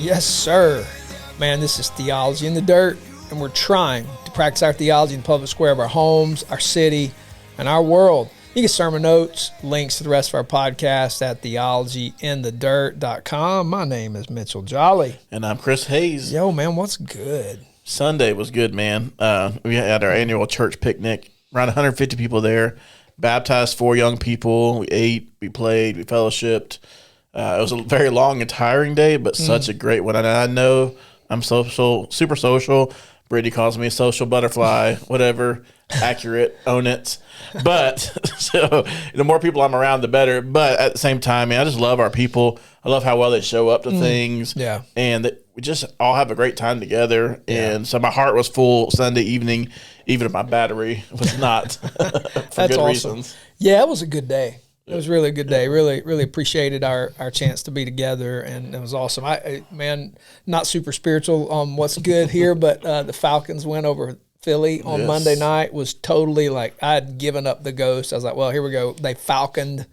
Yes, sir. Man, this is Theology in the Dirt, and we're trying to practice our theology in the public square of our homes, our city, and our world. You get sermon notes, links to the rest of our podcast at theologyinthedirt.com. My name is Mitchell Jolly. And I'm Chris Hayes. Yo, man, what's good? Sunday was good, man. We had our annual church picnic. Around 150 people there. Baptized 4 young people. We ate, we played, we fellowshipped. It was a very long and tiring day, but such a great one. And I know I'm super social. Brittany calls me a social butterfly, whatever, accurate, own it. But so the more people I'm around, the better. But at the same time, man, I just love our people. I love how well they show up to things. Yeah. And that we just all have a great time together. Yeah. And so my heart was full Sunday evening, even if my battery was not for That's good awesome. reasons. Yeah, it was a good day. It was really a good day. Really appreciated our chance to be together, and it was awesome. Man, not super spiritual on what's good here, but the Falcons went over Philly on Monday night. Was totally like I had given up the ghost. I was like, well, here we go. They falconed,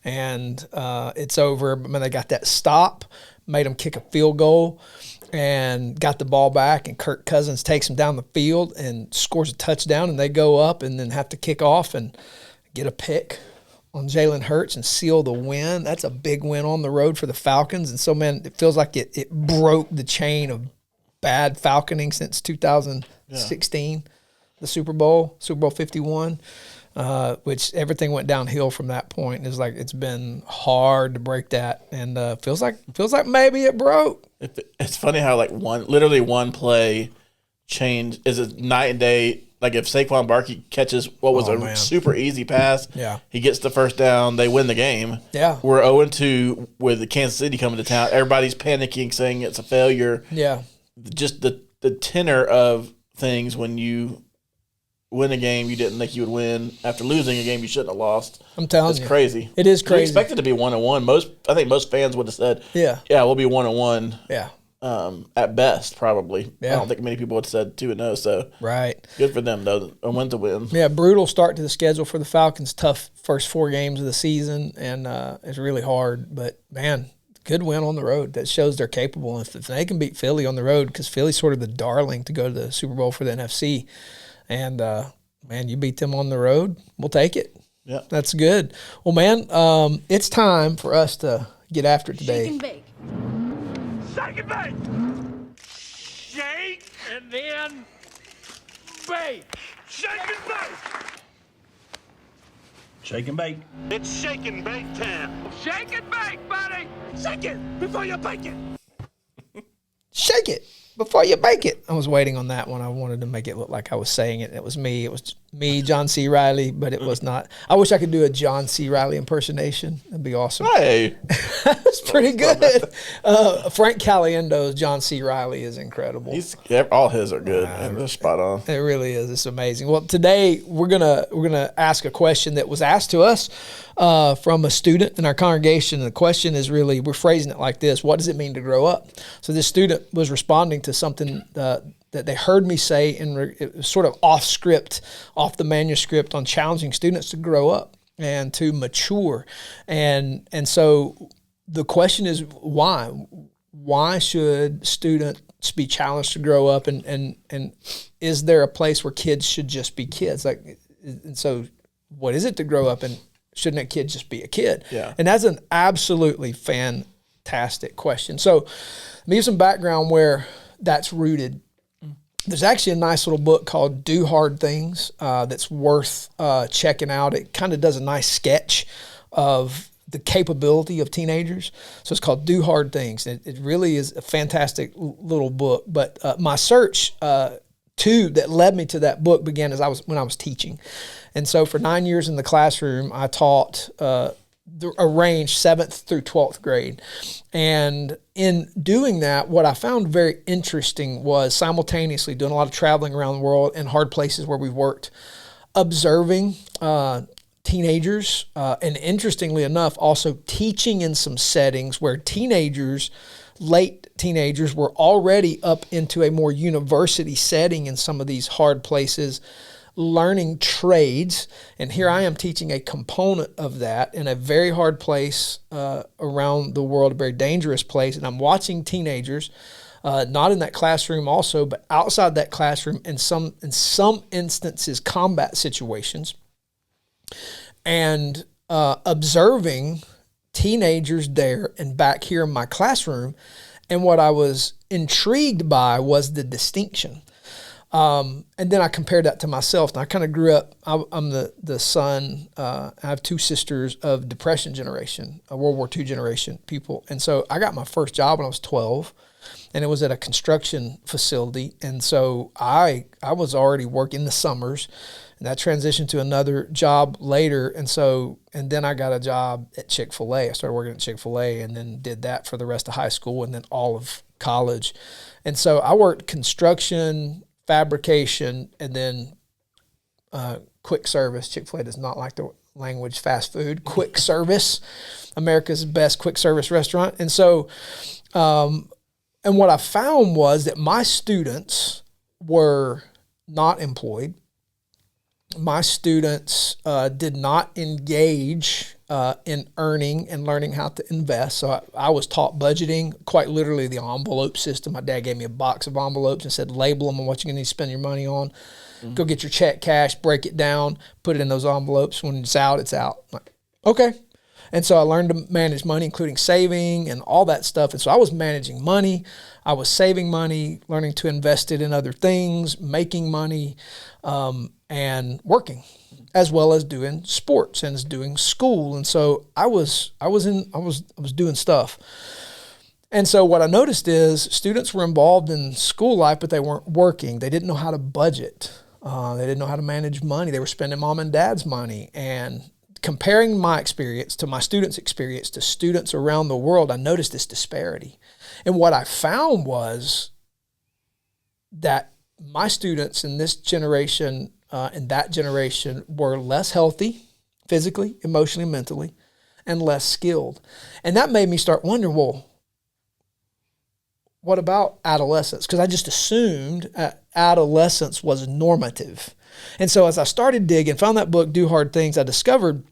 and it's over. But when they got that stop, made them kick a field goal, and got the ball back, and Kirk Cousins takes them down the field and scores a touchdown, and they go up and then have to kick off and get a pick on Jalen Hurts and seal the win. That's a big win on the road for the Falcons. And so, man, it feels like it broke the chain of bad falconing since 2016, the Super Bowl 51, which everything went downhill from that point. It's like it's been hard to break that, and feels like maybe it broke. It's funny how literally one play changed is a night and day. Like if Saquon Barkley catches what was super easy pass, he gets the first down, they win the game. Yeah. We're 0-2 with the Kansas City coming to town. Everybody's panicking, saying it's a failure. Yeah. Just the tenor of things when you win a game you didn't think you would win after losing a game you shouldn't have lost. I'm telling you. It's crazy. It is crazy. We expected to be 1-1. I think most fans would have said, yeah, we'll be 1-1. Yeah. At best, probably. Yeah. I don't think many people would have said 2-0, so right. Good for them, though. A win to win. Yeah, brutal start to the schedule for the Falcons. Tough first 4 games of the season, and it's really hard. But, man, good win on the road. That shows they're capable. If they can beat Philly on the road, because Philly's sort of the darling to go to the Super Bowl for the NFC, and, man, you beat them on the road, we'll take it. Yeah. That's good. Well, man, it's time for us to get after it today. Shake and bake. Shake and bake. Shake and then bake. Shake and bake. Shake and bake. It's shake and bake time. Shake and bake, buddy. Shake it before you bake it. Shake it before you bake it. I was waiting on that one. I wanted to make it look like I was saying it. It was me. It was me, John C. Reilly, but it was not. I wish I could do a John C. Reilly impersonation. That'd be awesome. Hey. That's pretty good. Frank Caliendo's John C. Reilly is incredible. All his are good, and they're spot on. It really is. It's amazing. Well, today we're gonna ask a question that was asked to us from a student in our congregation. And the question is really, we're phrasing it like this: what does it mean to grow up? So this student was responding to something that they heard me say, it was sort of off script, off the manuscript, on challenging students to grow up and to mature. And so the question is, why? Why should students be challenged to grow up? And is there a place where kids should just be kids? And so what is it to grow up, and shouldn't a kid just be a kid? Yeah. And that's an absolutely fantastic question. So let me give some background where that's rooted. There's actually a nice little book called Do Hard Things that's worth checking out. It kind of does a nice sketch of the capability of teenagers. So it's called Do Hard Things. It really is a fantastic little book. But my search that led me to that book began when I was teaching. And so for 9 years in the classroom, I taught a range 7th through 12th grade. And in doing that, what I found very interesting was simultaneously doing a lot of traveling around the world in hard places where we've worked, observing teenagers, and interestingly enough, also teaching in some settings where late teenagers were already up into a more university setting in some of these hard places, learning trades. And here I am teaching a component of that in a very hard place around the world, a very dangerous place. And I'm watching teenagers, not in that classroom also, but outside that classroom in some instances, combat situations, and observing teenagers there and back here in my classroom. And what I was intrigued by was the distinction. And then I compared that to myself. And I kind of grew up, I'm the son, I have two sisters of Depression generation, World War II generation people. And so I got my first job when I was 12, and it was at a construction facility. And so I was already working the summers, and that transitioned to another job later. And then I got a job at Chick-fil-A. I started working at Chick-fil-A and then did that for the rest of high school and then all of college. And so I worked construction, fabrication, and then quick service. Chick-fil-A does not like the language fast food. Quick service, America's best quick service restaurant. And so, and what I found was that my students were not employed. My students did not engage in earning and learning how to invest. So I was taught budgeting, quite literally the envelope system. My dad gave me a box of envelopes and said, label them on what you're going to need to spend your money on. Mm-hmm. Go get your check cash, break it down, put it in those envelopes. When it's out, it's out. I'm like, okay. And so I learned to manage money, including saving and all that stuff. And so I was managing money. I was saving money, learning to invest it in other things, making money, and working, as well as doing sports and doing school. And so I was doing stuff. And so what I noticed is students were involved in school life, but they weren't working. They didn't know how to budget. They didn't know how to manage money. They were spending mom and dad's money. And comparing my experience to my students' experience to students around the world, I noticed this disparity. And what I found was that my students in this generation and that generation were less healthy physically, emotionally, mentally, and less skilled. And that made me start wondering, well, what about adolescence? Because I just assumed adolescence was normative. And so as I started digging, found that book, Do Hard Things, I discovered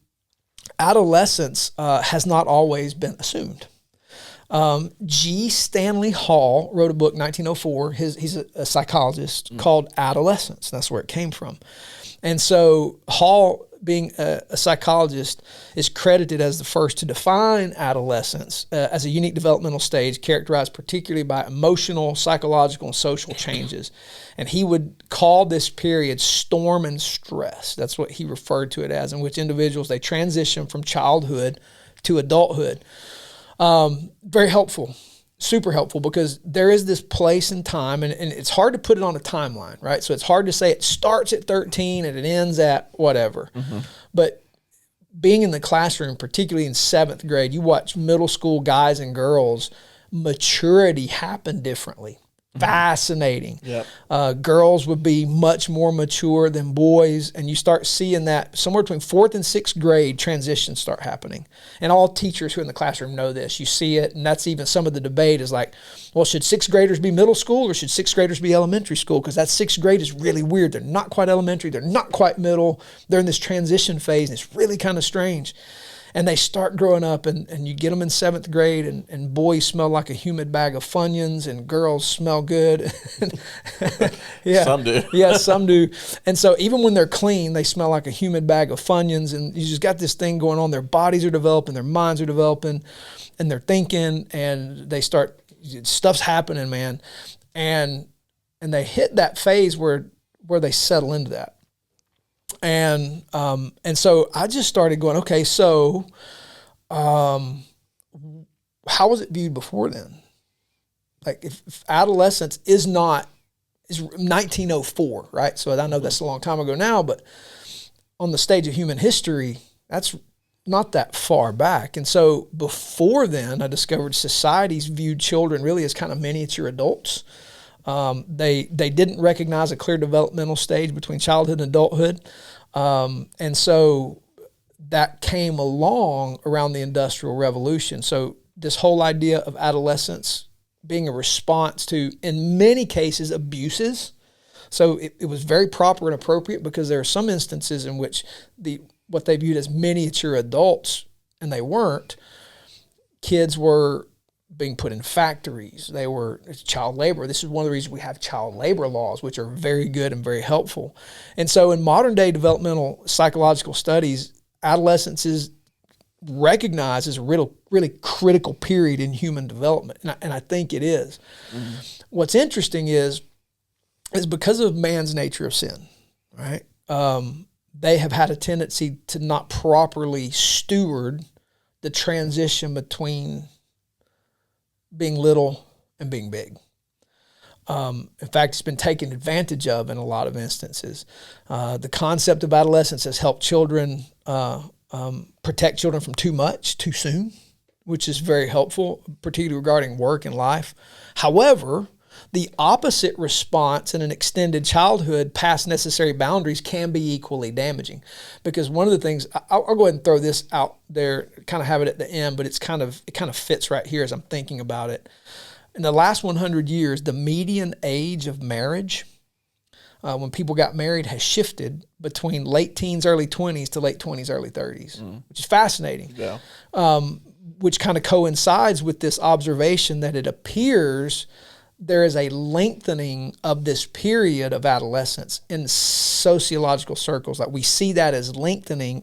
adolescence has not always been assumed. G. Stanley Hall wrote a book, 1904. He's a psychologist, called Adolescence. That's where it came from. And so Hall, being a psychologist, is credited as the first to define adolescence as a unique developmental stage characterized particularly by emotional, psychological, and social changes. And he would call this period storm and stress. That's what he referred to it as, in which individuals, they transition from childhood to adulthood. Very helpful, super helpful, because there is this place and time, and it's hard to put it on a timeline, right? So it's hard to say it starts at 13 and it ends at whatever. Mm-hmm. But being in the classroom, particularly in 7th grade, you watch middle school guys and girls, maturity happen differently. Fascinating. Yep. Girls would be much more mature than boys, and you start seeing that somewhere between 4th and 6th grade transitions start happening. And all teachers who are in the classroom know this. You see it, and that's even some of the debate is like, well, should 6th graders be middle school or should 6th graders be elementary school? Because that 6th grade is really weird. They're not quite elementary. They're not quite middle. They're in this transition phase, and it's really kind of strange. And they start growing up, and you get them in 7th grade, and boys smell like a humid bag of Funyuns, and girls smell good. Yeah. Some do. Yeah, some do. And so even when they're clean, they smell like a humid bag of Funyuns, and you just got this thing going on. Their bodies are developing, their minds are developing, and they're thinking, and they start, stuff's happening, man. And they hit that phase where they settle into that. And so I just started going, okay, so how was it viewed before then? Like if adolescence is 1904, right? So I know that's a long time ago now, but on the stage of human history, that's not that far back. And so before then, I discovered societies viewed children really as kind of miniature adults. They didn't recognize a clear developmental stage between childhood and adulthood. And so that came along around the Industrial Revolution. So this whole idea of adolescence being a response to, in many cases, abuses. So it was very proper and appropriate, because there are some instances in which what they viewed as miniature adults, and they weren't, kids were being put in factories. They were child labor. This is one of the reasons we have child labor laws, which are very good and very helpful. And so in modern day developmental psychological studies, adolescence is recognized as a really critical period in human development. And I think it is. Mm-hmm. What's interesting is because of man's nature of sin, right? They have had a tendency to not properly steward the transition between being little and being big. In fact, it's been taken advantage of in a lot of instances. The concept of adolescence has helped children protect children from too much, too soon, which is very helpful, particularly regarding work and life. However, the opposite response in an extended childhood past necessary boundaries can be equally damaging. Because one of the things, I'll go ahead and throw this out there, kind of have it at the end, but it kind of fits right here as I'm thinking about it. In the last 100 years, the median age of marriage, when people got married, has shifted between late teens, early 20s to late 20s, early 30s, which is fascinating. Yeah. Which kind of coincides with this observation that it appears there is a lengthening of this period of adolescence in sociological circles. Like, we see that as lengthening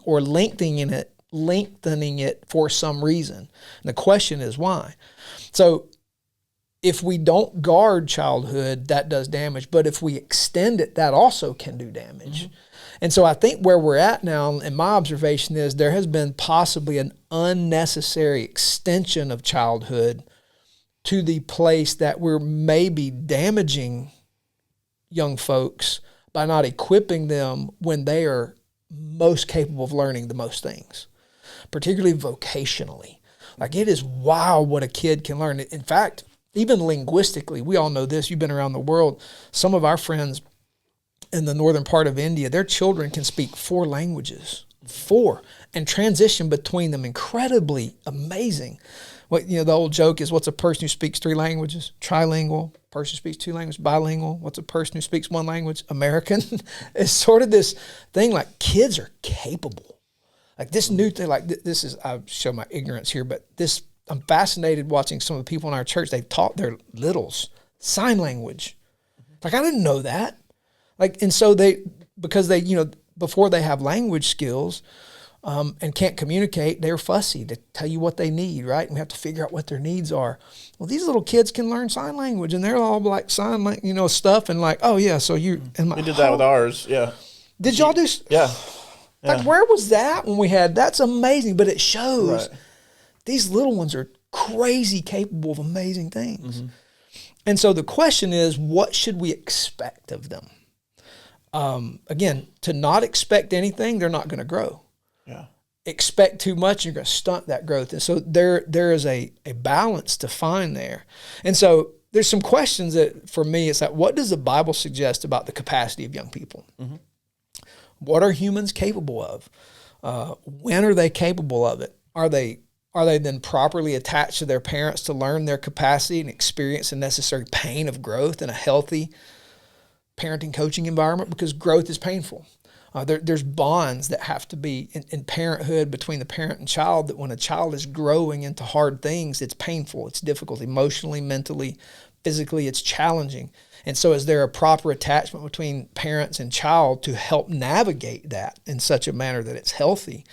it for some reason. And the question is why? So if we don't guard childhood, that does damage. But if we extend it, that also can do damage. Mm-hmm. And so I think where we're at now, and my observation is, there has been possibly an unnecessary extension of childhood to the place that we're maybe damaging young folks by not equipping them when they are most capable of learning the most things, particularly vocationally. Like, it is wild what a kid can learn. In fact, even linguistically, we all know this. You've been around the world. Some of our friends in the northern part of India, their children can speak 4 languages, and transition between them incredibly amazing. The old joke is, what's a person who speaks 3 languages? Trilingual. Person who speaks 2 languages? Bilingual. What's a person who speaks 1 language? American. It's sort of this thing, like, kids are capable. Like, this new thing, like, this is, I show my ignorance here, but this, I'm fascinated watching some of the people in our church. They've taught their littles sign language. Like, I didn't know that. Like, and so because they, before they have language skills, and can't communicate, they're fussy to tell you what they need, right? And we have to figure out what their needs are. Well, these little kids can learn sign language, and they're all like sign language, stuff, and like, oh yeah, so you. And we did that with ours, yeah. Did y'all do? Yeah. Like, where was that when we had? That's amazing, but it shows these little ones are crazy capable of amazing things. Mm-hmm. And so the question is, what should we expect of them? Again, to not expect anything, they're not going to grow. Yeah. Expect too much, you're going to stunt that growth. And so there is a balance to find there. And so there's some questions that, for me, it's like, what does the Bible suggest about the capacity of young people? Mm-hmm. What are humans capable of? When are they capable of it? Are they then properly attached to their parents to learn their capacity and experience the necessary pain of growth in a healthy parenting coaching environment? Because growth is painful. There's bonds that have to be in parenthood between the parent and child, that when a child is growing into hard things, it's painful, it's difficult, emotionally, mentally, physically, it's challenging. And so is there a proper attachment between parents and child to help navigate that in such a manner that it's healthy?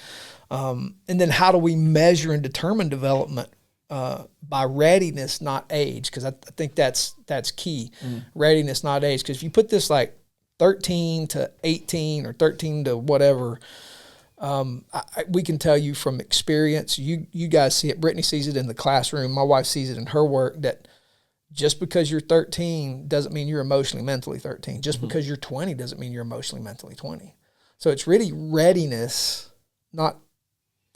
And then how do we measure and determine development by readiness, not age? Because I think that's key. Readiness, not age. Because if you put this like 13 to 18 or 13 to whatever, we can tell you from experience, you guys see it, Brittany sees it in the classroom, my wife sees it in her work, that just because you're 13 doesn't mean you're emotionally, mentally 13. Just because you're 20 doesn't mean you're emotionally, mentally 20. So it's really readiness, not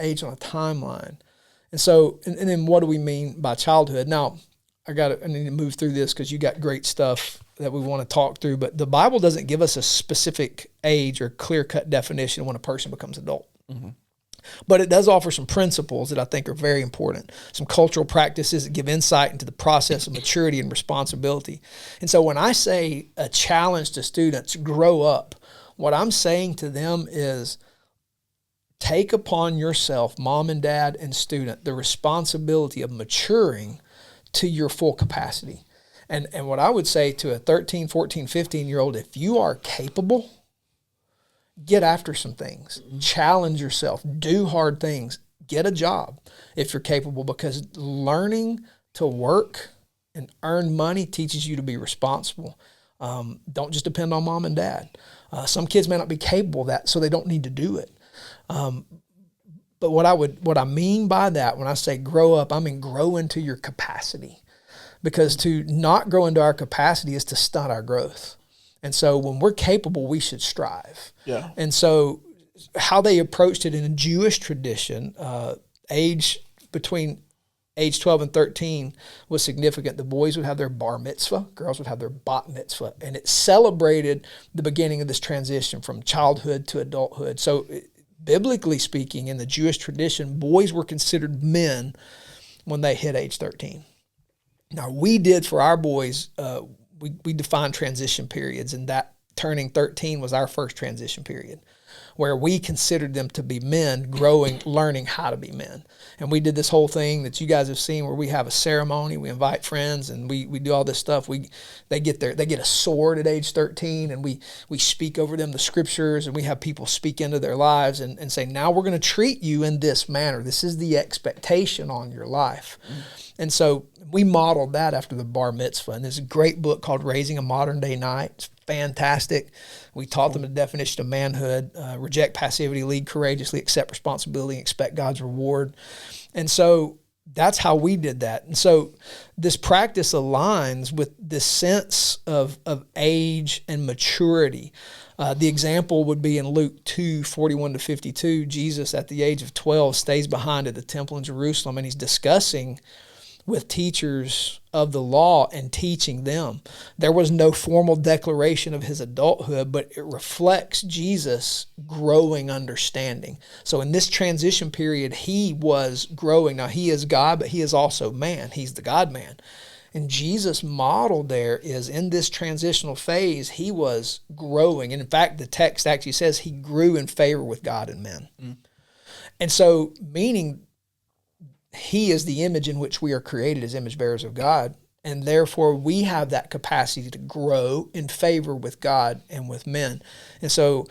age on a timeline. And so, and then what do we mean by childhood? Now, I need to move through this because you got great stuff that we want to talk through, but the Bible doesn't give us a specific age or clear-cut definition when a person becomes adult. Mm-hmm. But it does offer some principles that I think are very important, some cultural practices that give insight into the process of maturity and responsibility. And so when I say a challenge to students, grow up, what I'm saying to them is take upon yourself, mom and dad and student, the responsibility of maturing to your full capacity. And what I would say to a 13, 14, 15-year-old, if you are capable, get after some things, challenge yourself, do hard things, get a job if you're capable, because learning to work and earn money teaches you to be responsible. Don't just depend on mom and dad. Some kids may not be capable of that, so they don't need to do it. But what I mean by that when I say grow up, I mean grow into your capacity, because to not grow into our capacity is to stunt our growth. And so when we're capable, we should strive. Yeah. And so how they approached it in a Jewish tradition, between age 12 and 13 was significant. The boys would have their bar mitzvah, girls would have their bat mitzvah, and it celebrated the beginning of this transition from childhood to adulthood. So biblically speaking, in the Jewish tradition, boys were considered men when they hit age 13. Now, we did for our boys, we defined transition periods, and that turning 13 was our first transition period, where we considered them to be men growing, learning how to be men. And we did this whole thing that you guys have seen where we have a ceremony, we invite friends, and we do all this stuff. They get a sword at age 13, and we speak over them the scriptures, and we have people speak into their lives and say, now we're going to treat you in this manner. This is the expectation on your life. And so we modeled that after the bar mitzvah. And there's a great book called Raising a Modern Day Knight. It's fantastic. We taught them the definition of manhood, reject passivity, lead courageously, accept responsibility, and expect God's reward. And so that's how we did that. And so this practice aligns with this sense of age and maturity. The example would be in Luke 2:41-52. Jesus, at the age of 12, stays behind at the temple in Jerusalem, and he's discussing with teachers of the law and teaching them. There was no formal declaration of his adulthood, but it reflects Jesus' growing understanding. So in this transition period, he was growing. Now, he is God, but he is also man. He's the God-man. And Jesus' model there is in this transitional phase, he was growing. And in fact, the text actually says he grew in favor with God and men. And so, meaning he is the image in which we are created as image bearers of God, and therefore we have that capacity to grow in favor with God and with men. And so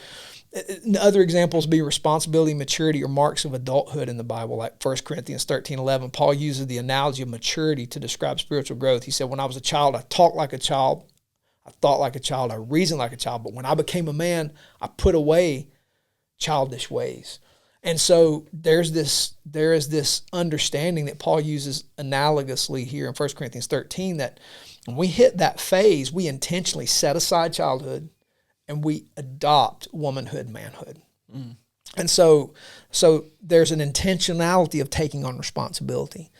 other examples be responsibility, maturity, or marks of adulthood in the Bible, like 1 Corinthians 13:11. Paul uses the analogy of maturity to describe spiritual growth. He said, when I was a child, I talked like a child, I thought like a child, I reasoned like a child, but when I became a man, I put away childish ways. And so there is this understanding that Paul uses analogously here in 1 Corinthians 13, that when we hit that phase, we intentionally set aside childhood and we adopt womanhood, manhood. And so there's an intentionality of taking on responsibility.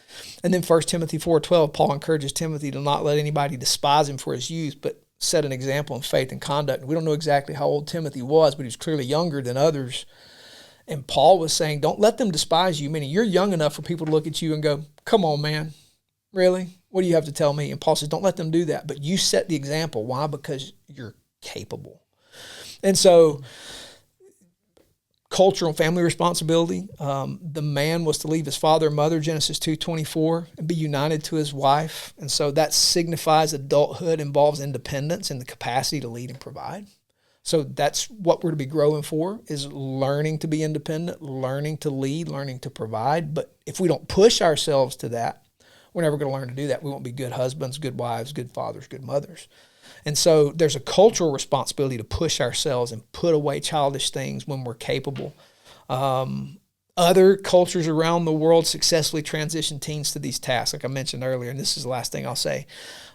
And then 1 Timothy 4:12, Paul encourages Timothy to not let anybody despise him for his youth, but set an example in faith and conduct. We don't know exactly how old Timothy was, but he was clearly younger than others. And Paul was saying, don't let them despise you, meaning you're young enough for people to look at you and go, come on, man, really? What do you have to tell me? And Paul says, don't let them do that. But you set the example. Why? Because you're capable. And so cultural and family responsibility. The man was to leave his father and mother, Genesis 2:24, and be united to his wife. And so that signifies adulthood, involves independence and the capacity to lead and provide. So that's what we're to be growing for, is learning to be independent, learning to lead, learning to provide. But if we don't push ourselves to that, we're never going to learn to do that. We won't be good husbands, good wives, good fathers, good mothers. And so there's a cultural responsibility to push ourselves and put away childish things when we're capable. Other cultures around the world successfully transition teens to these tasks, like I mentioned earlier, and this is the last thing I'll say.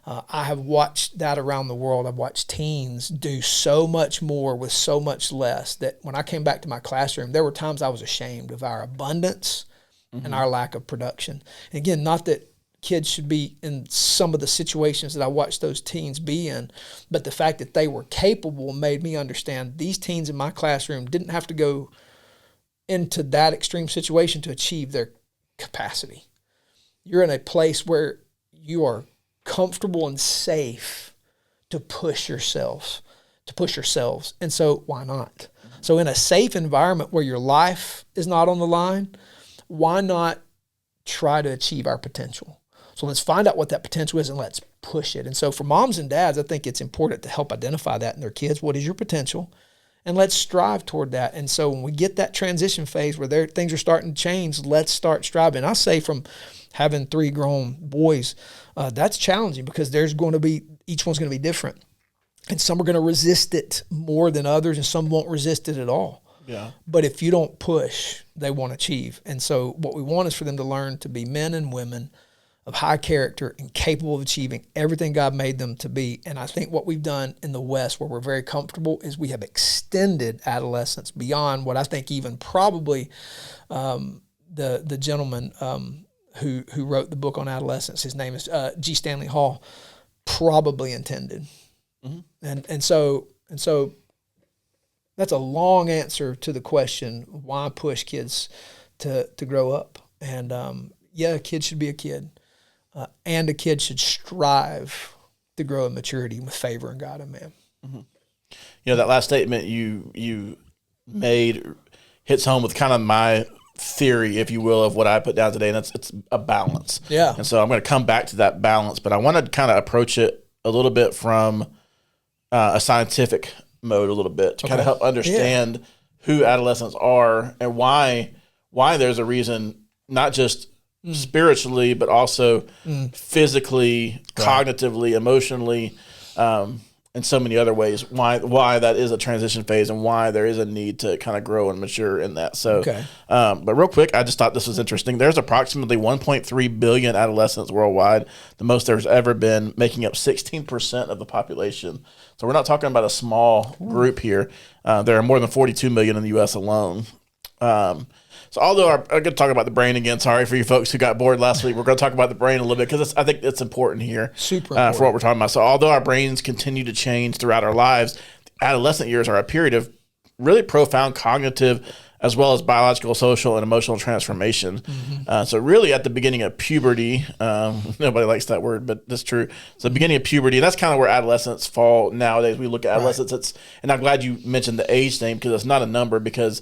I have watched that around the world. I've watched teens do so much more with so much less that when I came back to my classroom, there were times I was ashamed of our abundance and our lack of production. And again, not that kids should be in some of the situations that I watched those teens be in, but the fact that they were capable made me understand these teens in my classroom didn't have to go into that extreme situation to achieve their capacity. You're in a place where you are comfortable and safe to push yourselves. And so why not? So in a safe environment where your life is not on the line, why not try to achieve our potential? So let's find out what that potential is and let's push it. And so for moms and dads, I think it's important to help identify that in their kids. What is your potential? And let's strive toward that. And so when we get that transition phase where things are starting to change, let's start striving. I say from having 3 grown boys, that's challenging because each one's going to be different. And some are going to resist it more than others, and some won't resist it at all. Yeah. But if you don't push, they won't achieve. And so what we want is for them to learn to be men and women of high character and capable of achieving everything God made them to be. And I think what we've done in the West, where we're very comfortable, is we have extended adolescence beyond what I think even probably the gentleman who wrote the book on adolescence, his name is G. Stanley Hall, probably intended. Mm-hmm. And so that's a long answer to the question, why push kids to grow up? And a kid should be a kid. And a kid should strive to grow in maturity with favor in God and man. Mm-hmm. That last statement you made hits home with kind of my theory, if you will, of what I put down today, and it's a balance. Yeah. And so I'm going to come back to that balance, but I want to kind of approach it a little bit from a scientific mode a little bit to kind of help understand who adolescents are and why there's a reason, not just spiritually, but also physically, cognitively, emotionally, and so many other ways, why that is a transition phase and why there is a need to kind of grow and mature in that. So, but real quick, I just thought this was interesting. There's approximately 1.3 billion adolescents worldwide, the most there's ever been, making up 16% of the population. So we're not talking about a small group here. There are more than 42 million in the U.S. alone. So although I'm going to talk about the brain again, sorry for you folks who got bored last week, we're going to talk about the brain a little bit because I think it's important here. Super important. For what we're talking about. So although our brains continue to change throughout our lives, adolescent years are a period of really profound cognitive as well as biological, social, and emotional transformation. Mm-hmm. So really at the beginning of puberty, nobody likes that word, but that's true. So the beginning of puberty, and that's kind of where adolescents fall nowadays. We look at adolescents, and I'm glad you mentioned the age thing because it's not a number, because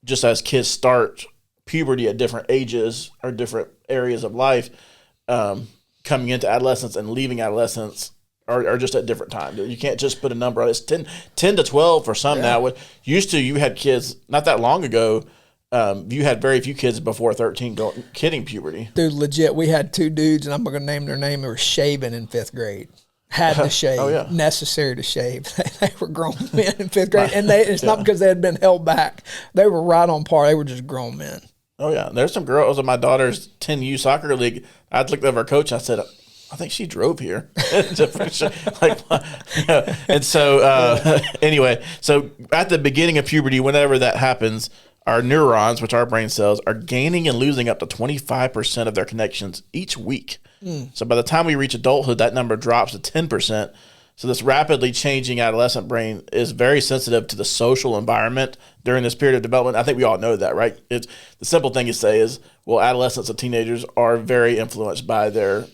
just as kids start puberty at different ages or different areas of life, coming into adolescence and leaving adolescence are just at different times. You can't just put a number on it. It's 10 to 12 for some now. You had kids not that long ago. You had very few kids before 13 hitting puberty. Dude, legit, we had 2 dudes, and I'm going to name their name. They were shaving in 5th grade. Had to shave, necessary to shave. They were grown men in 5th grade, and it's not because they had been held back. They were right on par. They were just grown men. Oh, yeah. There's some girls in my daughter's 10U soccer league. I looked over our coach. I said, I think she drove here. And so anyway, so at the beginning of puberty, whenever that happens, our neurons, which are brain cells, are gaining and losing up to 25% of their connections each week. So by the time we reach adulthood, that number drops to 10%. So this rapidly changing adolescent brain is very sensitive to the social environment during this period of development. I think we all know that, right? The simple thing you say is, well, adolescents and teenagers are very influenced by their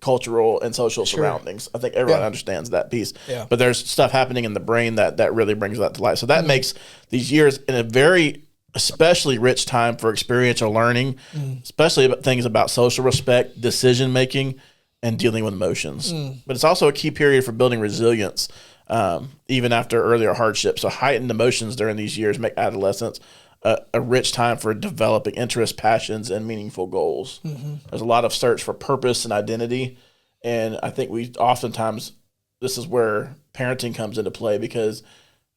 cultural and social surroundings. I think everyone understands that piece. Yeah. But there's stuff happening in the brain that really brings that to life. So that makes these years in a very especially rich time for experiential learning, especially about things about social respect, decision making, and dealing with emotions. But it's also a key period for building resilience, even after earlier hardships. So heightened emotions during these years make adolescence a rich time for developing interests, passions, and meaningful goals. There's a lot of search for purpose and identity, and I think we oftentimes, this is where parenting comes into play, because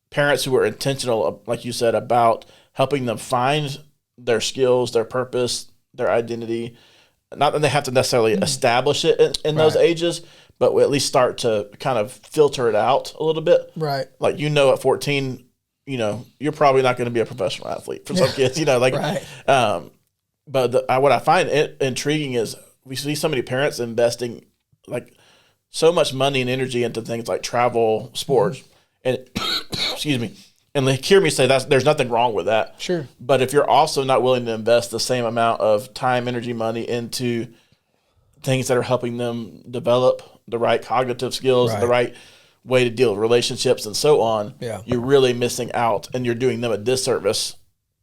parents who are intentional, like you said, about helping them find their skills, their purpose, their identity. Not that they have to necessarily establish it in those ages, but we at least start to kind of filter it out a little bit. Right. Like, at 14, you're probably not going to be a professional athlete for some kids, but what I find intriguing is we see so many parents investing like so much money and energy into things like travel, sports, and excuse me, and they hear me say there's nothing wrong with that. Sure. But if you're also not willing to invest the same amount of time, energy, money into things that are helping them develop the right cognitive skills, the right way to deal with relationships and so on, you're really missing out, and you're doing them a disservice,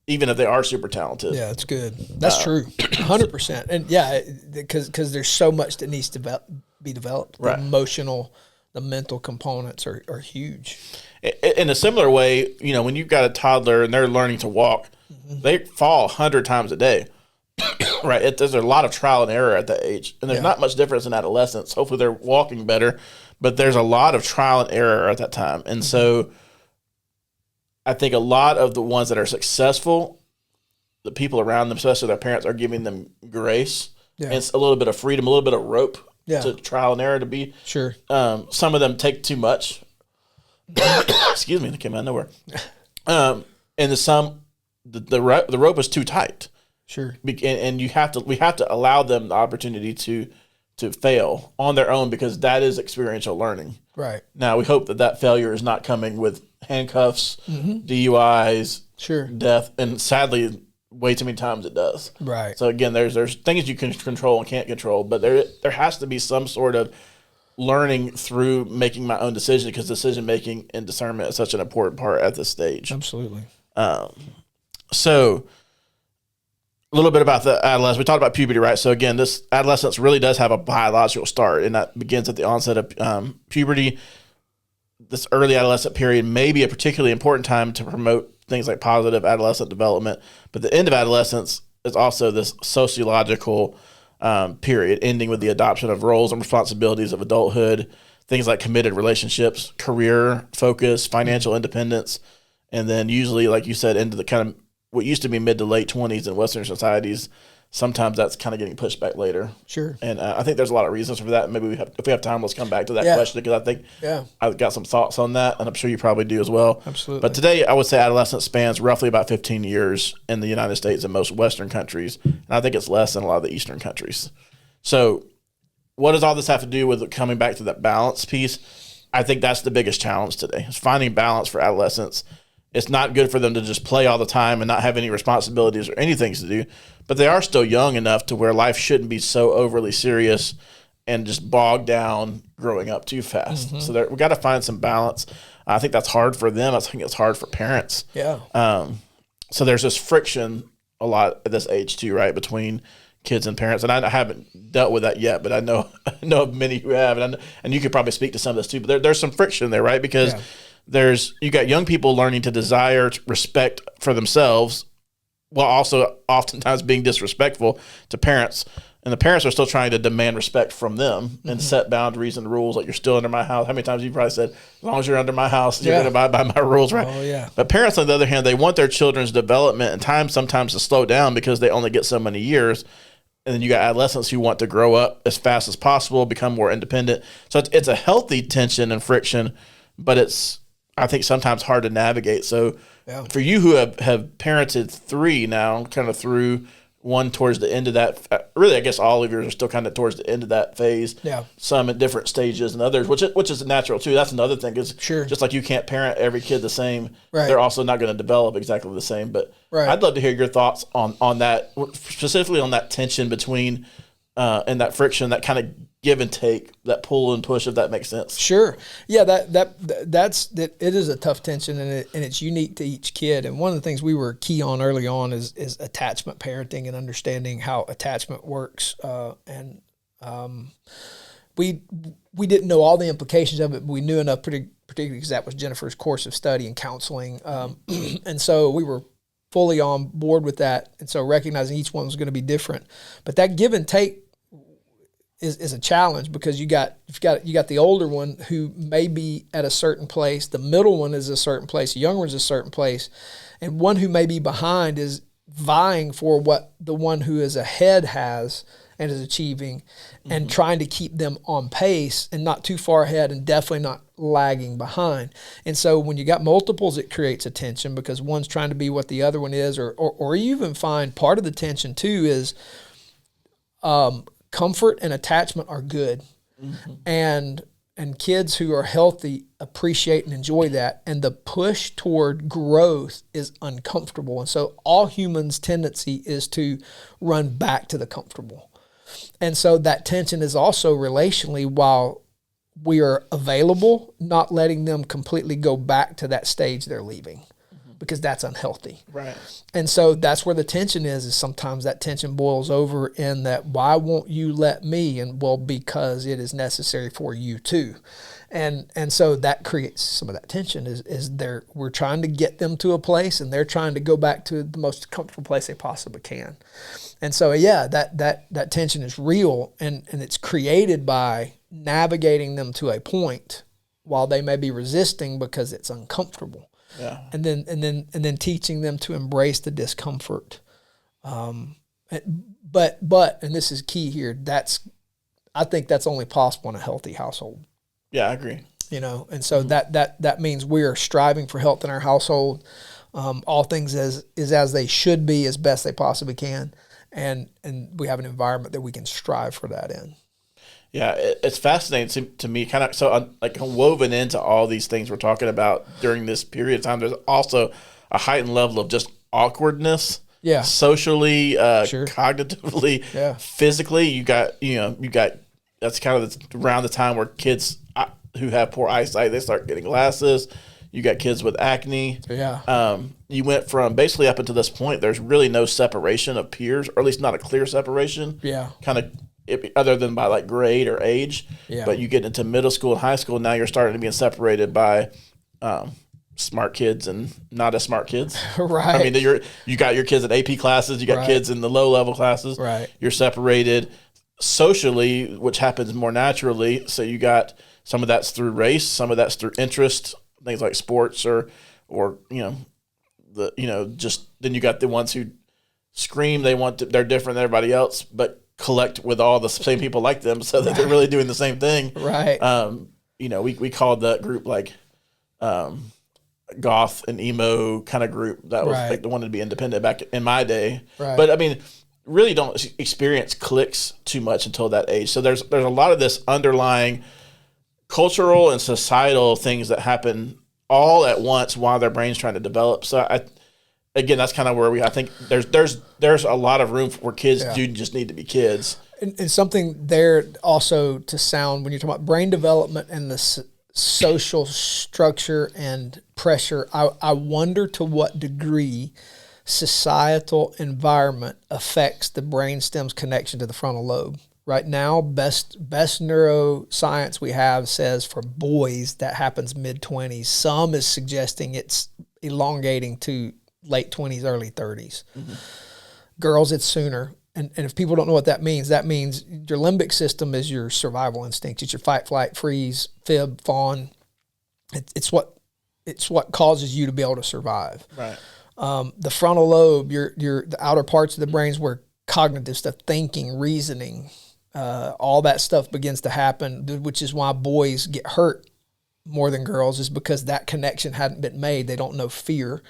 even if they are super talented. Yeah, that's good. That's true. 100%. And because there's so much that needs to be developed. The emotional, the mental components are huge. In a similar way, when you've got a toddler and they're learning to walk, they fall 100 times a day. Right. There's a lot of trial and error at that age. And there's not much difference in adolescence. Hopefully they're walking better, but there's a lot of trial and error at that time. And so I think a lot of the ones that are successful, the people around them, especially their parents, are giving them grace. And it's a little bit of freedom, a little bit of rope to trial and error to be. Sure. Some of them take too much. Excuse me, that came out of nowhere. And the rope is too tight. Sure. And we have to allow them the opportunity to fail on their own, because that is experiential learning. Right. Now, we hope that failure is not coming with handcuffs, DUIs, death, and sadly, way too many times it does. Right. So again, there's things you can control and can't control, but there has to be some sort of learning through making my own decision, because decision making and discernment is such an important part at this stage. Absolutely. So a little bit about the adolescence. We talked about puberty, right? So again, this adolescence really does have a biological start, and that begins at the onset of puberty. This early adolescent period may be a particularly important time to promote things like positive adolescent development, but the end of adolescence is also this sociological period, ending with the adoption of roles and responsibilities of adulthood, things like committed relationships, career focus, financial independence, and then usually, like you said, into the kind of what used to be mid to late 20s in Western societies. Sometimes that's kind of getting pushed back later. Sure. And I think there's a lot of reasons for that. Maybe if we have time, let's come back to that question, because I think I've got some thoughts on that, and I'm sure you probably do as well. Absolutely. But today, I would say adolescence spans roughly about 15 years in the United States and most Western countries, and I think it's less in a lot of the Eastern countries. So what does all this have to do with coming back to that balance piece? I think that's the biggest challenge today, is finding balance for adolescents. It's not good for them to just play all the time and not have any responsibilities or anything to do, but they are still young enough to where life shouldn't be so overly serious and just bogged down growing up too fast. So we got to find some balance. I think that's hard for them. I think it's hard for parents. Yeah. So there's this friction a lot at this age too, right, between kids and parents. And I haven't dealt with that yet, but I know of many who have, and you could probably speak to some of this too. But there's some friction there, right? Because you got young people learning to desire respect for themselves, while also oftentimes being disrespectful to parents. And the parents are still trying to demand respect from them and set boundaries and rules. Like, you're still under my house. How many times have you probably said, as long as you're under my house, you're going to abide by my rules, right? Oh, yeah. But parents, on the other hand, they want their children's development and time sometimes to slow down, because they only get so many years. And then you got adolescents who want to grow up as fast as possible, become more independent. So it's a healthy tension and friction, but it's, I think, sometimes hard to navigate. So for you who have parented three now, kind of through one towards the end of that, really, I guess all of yours are still kind of towards the end of that phase. Yeah. Some at different stages, and others, which is natural too. That's another thing, because just like you can't parent every kid the same, they're also not going to develop exactly the same. But I'd love to hear your thoughts on that, specifically on that tension between and that friction, that kind of give and take, that pull and push, if that makes sense. Sure. Yeah, that's it is a tough tension, and it's unique to each kid. And one of the things we were key on early on is attachment parenting and understanding how attachment works. We didn't know all the implications of it, but we knew enough, particularly because that was Jennifer's course of study and counseling. And so we were fully on board with that. And so recognizing each one was going to be different, but that give and take is a challenge, because you got the older one who may be at a certain place, the middle one is a certain place, the younger one's a certain place, and one who may be behind is vying for what the one who is ahead has and is achieving, and trying to keep them on pace and not too far ahead and definitely not lagging behind. And so when you got multiples, it creates a tension, because one's trying to be what the other one is, or you even find part of the tension too is comfort and attachment are good. And And kids who are healthy appreciate and enjoy that. And the push toward growth is uncomfortable. And so all humans' tendency is to run back to the comfortable. And so that tension is also relationally, while we are available, not letting them completely go back to that stage they're leaving, because that's unhealthy. Right. And so that's where the tension is sometimes that tension boils over in that, why won't you let me? And well, because it is necessary for you too. And so that creates some of that tension is we're trying to get them to a place and they're trying to go back to the most comfortable place they possibly can. And so, yeah, that tension is real, and it's created by navigating them to a point while they may be resisting because it's uncomfortable. Yeah. And then teaching them to embrace the discomfort. But and this is key here, I think that's only possible in a healthy household. Yeah, I agree. And so that means we are striving for health in our household. All things as they should be, as best they possibly can. And we have an environment that we can strive for that in. Yeah, it's fascinating to me, kind of so like woven into all these things we're talking about during this period of time. There's also a heightened level of just awkwardness, socially, cognitively, physically. You got that's kind of around the time where kids who have poor eyesight, they start getting glasses. You got kids with acne. Yeah. You went from basically up until this point, there's really no separation of peers, or at least not a clear separation. Yeah. Kind of. Other than by like grade or age, but you get into middle school and high school, now you're starting to be separated by smart kids and not as smart kids. Right. I mean, you got your kids in AP classes, you got kids in the low level classes. Right. You're separated socially, which happens more naturally. So you got some of that's through race, some of that's through interest, things like sports or just then you got the ones who scream they're different than everybody else, but collect with all the same people like them so that they're really doing the same thing. Right. We called that group like goth and emo kind of group that was like the one to be independent back in my day. Right. But I mean, really don't experience cliques too much until that age. So there's a lot of this underlying cultural and societal things that happen all at once while their brain's trying to develop. So again, that's kind of where I think there's a lot of room where kids do just need to be kids. And something there also to sound when you're talking about brain development and the social structure and pressure, I wonder to what degree societal environment affects the brainstem's connection to the frontal lobe. Right now, best neuroscience we have says for boys that happens mid-20s. Some is suggesting it's elongating to late 20s, early 30s. Mm-hmm. Girls, it's sooner. And if people don't know what that means your limbic system is your survival instinct. It's your fight, flight, freeze, fib, fawn. It's what causes you to be able to survive. Right. The frontal lobe, the outer parts of the brains where cognitive stuff, thinking, reasoning, all that stuff begins to happen, which is why boys get hurt more than girls, is because that connection hadn't been made. They don't know fear.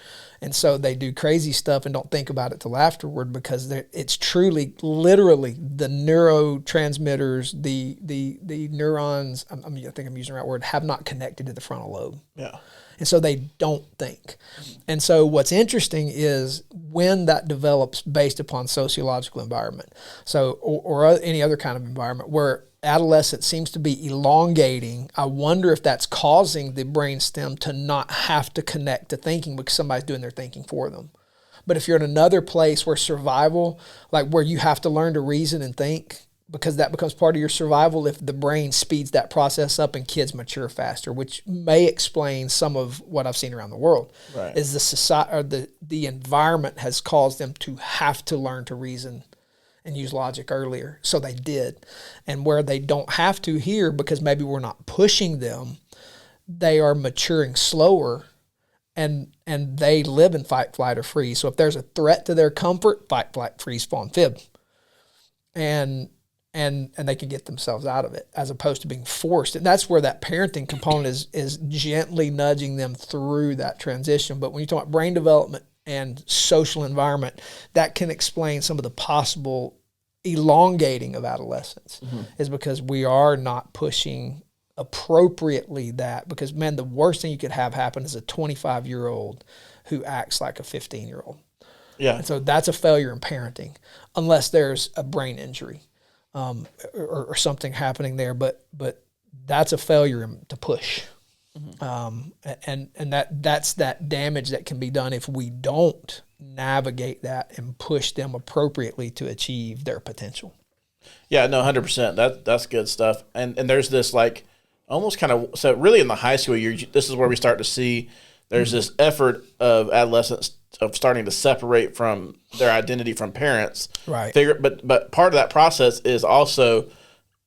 And so they do crazy stuff and don't think about it till afterward, because it's truly, literally the neurotransmitters, the neurons, I think I'm using the right word, have not connected to the frontal lobe. Yeah. And so they don't think. And so what's interesting is when that develops based upon sociological environment, so or any other kind of environment where adolescence seems to be elongating, I wonder if that's causing the brainstem to not have to connect to thinking because somebody's doing their thinking for them. But if you're in another place where survival, like where you have to learn to reason and think, because that becomes part of your survival, if the brain speeds that process up and kids mature faster, which may explain some of what I've seen around the world, right, is the society or the environment has caused them to have to learn to reason and use logic earlier. So they did. And where they don't have to here, because maybe we're not pushing them, they are maturing slower and they live in fight, flight, or freeze. So if there's a threat to their comfort, fight, flight, freeze, fawn, fib. And they can get themselves out of it as opposed to being forced. And that's where that parenting component is gently nudging them through that transition. But when you talk about brain development and social environment, that can explain some of the possible elongating of adolescence, is because we are not pushing appropriately that, because man, the worst thing you could have happen is a 25-year-old who acts like a 15-year-old. Yeah. And so that's a failure in parenting, unless there's a brain injury or something happening there. But that's a failure to push. And that's that damage that can be done if we don't navigate that and push them appropriately to achieve their potential. Yeah, no, 100%. That's good stuff. And there's this like almost kind of, so really in the high school year, this is where we start to see there's this effort of adolescents of starting to separate from their identity from parents. Right. But part of that process is also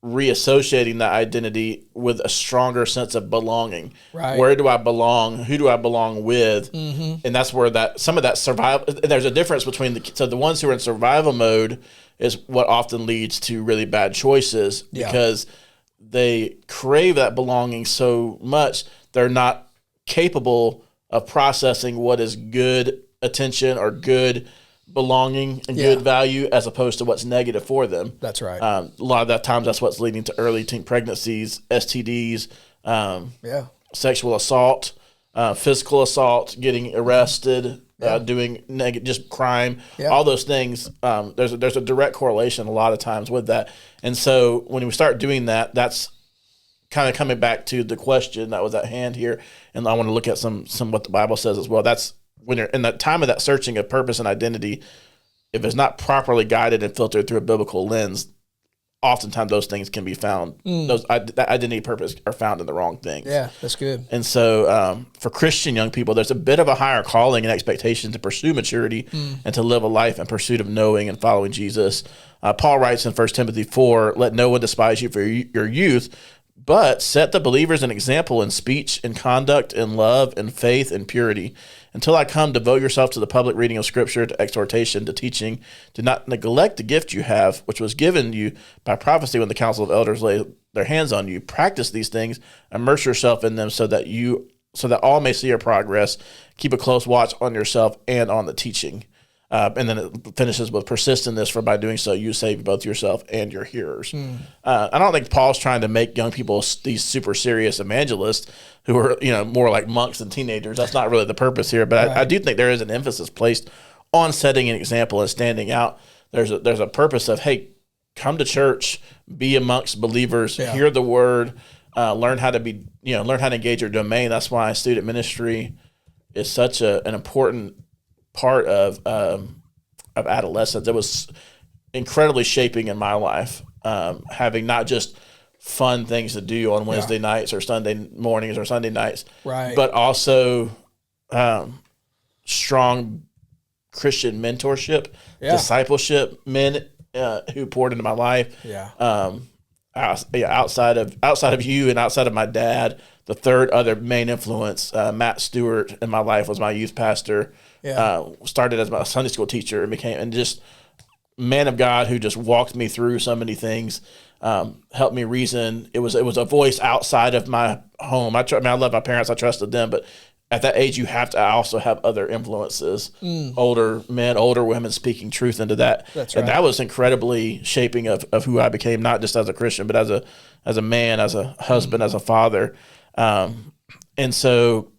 reassociating that identity with a stronger sense of belonging. Right. Where do I belong? Who do I belong with? Mm-hmm. And that's where some of that survival. There's a difference between the ones who are in survival mode is what often leads to really bad choices because they crave that belonging so much they're not capable of processing what is good attention or good belonging and good value as opposed to what's negative for them. That's right. A lot of that times that's what's leading to early teen pregnancies, STDs, sexual assault, physical assault, getting arrested, doing just crime, all those things. There's a direct correlation a lot of times with that. And so when we start doing that, that's kind of coming back to the question that was at hand here. And I want to look at some what the Bible says as well. That's when you're in the time of that searching of purpose and identity, if it's not properly guided and filtered through a biblical lens, oftentimes those things can be found. That identity purpose are found in the wrong things. Yeah, that's good. And so for Christian young people, there's a bit of a higher calling and expectation to pursue maturity and to live a life in pursuit of knowing and following Jesus. Paul writes in 1 Timothy 4, let no one despise you for your youth, but set the believers an example in speech, in conduct, in love, in faith, and purity. Until I come, devote yourself to the public reading of Scripture, to exhortation, to teaching. Do not neglect the gift you have, which was given you by prophecy when the council of elders laid their hands on you. Practice these things, immerse yourself in them so that all may see your progress. Keep a close watch on yourself and on the teaching. And then it finishes with persist in this, for by doing so, you save both yourself and your hearers. I don't think Paul's trying to make young people these super serious evangelists who are, more like monks and teenagers. That's not really the purpose here. But I do think there is an emphasis placed on setting an example and standing out. There's a purpose of, hey, come to church, be amongst believers, hear the word, learn how to be, learn how to engage your domain. That's why student ministry is such an important part of adolescence. It was incredibly shaping in my life, having not just fun things to do on Wednesday nights or Sunday mornings or Sunday nights, but also strong Christian mentorship, discipleship, men who poured into my life. Outside of you and outside of my dad, the third other main influence, Matt Stewart, in my life was my youth pastor. Started as my Sunday school teacher and became just man of God who just walked me through so many things, helped me reason. It was a voice outside of my home. I love my parents. I trusted them, but at that age, you have to also have other influences, older men, older women speaking truth into that. That's right. And that was incredibly shaping of who I became, not just as a Christian, but as a man, as a husband, as a father. And so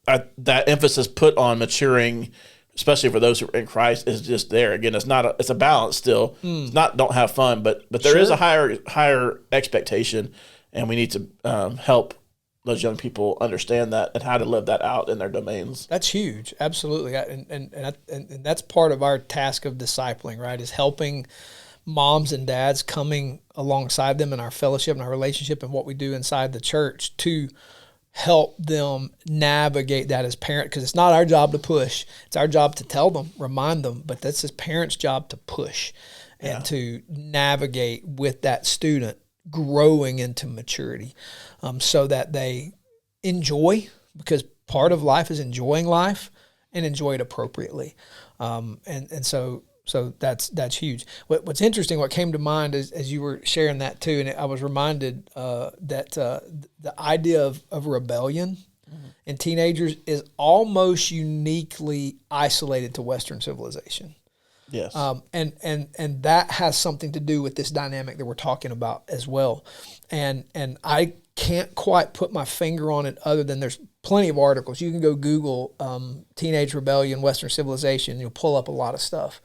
that emphasis put on maturing, especially for those who are in Christ, is just there. Again, it's a balance still. It's not don't have fun, but there is a higher expectation, and we need to help those young people understand that and how to live that out in their domains. That's huge, absolutely, and that's part of our task of discipling, right? Is helping moms and dads, coming alongside them in our fellowship and our relationship and what we do inside the church to help them navigate that as parent, because it's not our job to push. It's our job to tell them, remind them, but that's his parents' job to push and to navigate with that student growing into maturity, so that they enjoy, because part of life is enjoying life and enjoy it appropriately. And so that's huge. What's interesting, what came to mind as you were sharing that too, and I was reminded that the idea of rebellion in teenagers is almost uniquely isolated to Western civilization. Yes. And that has something to do with this dynamic that we're talking about as well. And I can't quite put my finger on it other than there's plenty of articles. You can go Google teenage rebellion, Western civilization, and you'll pull up a lot of stuff.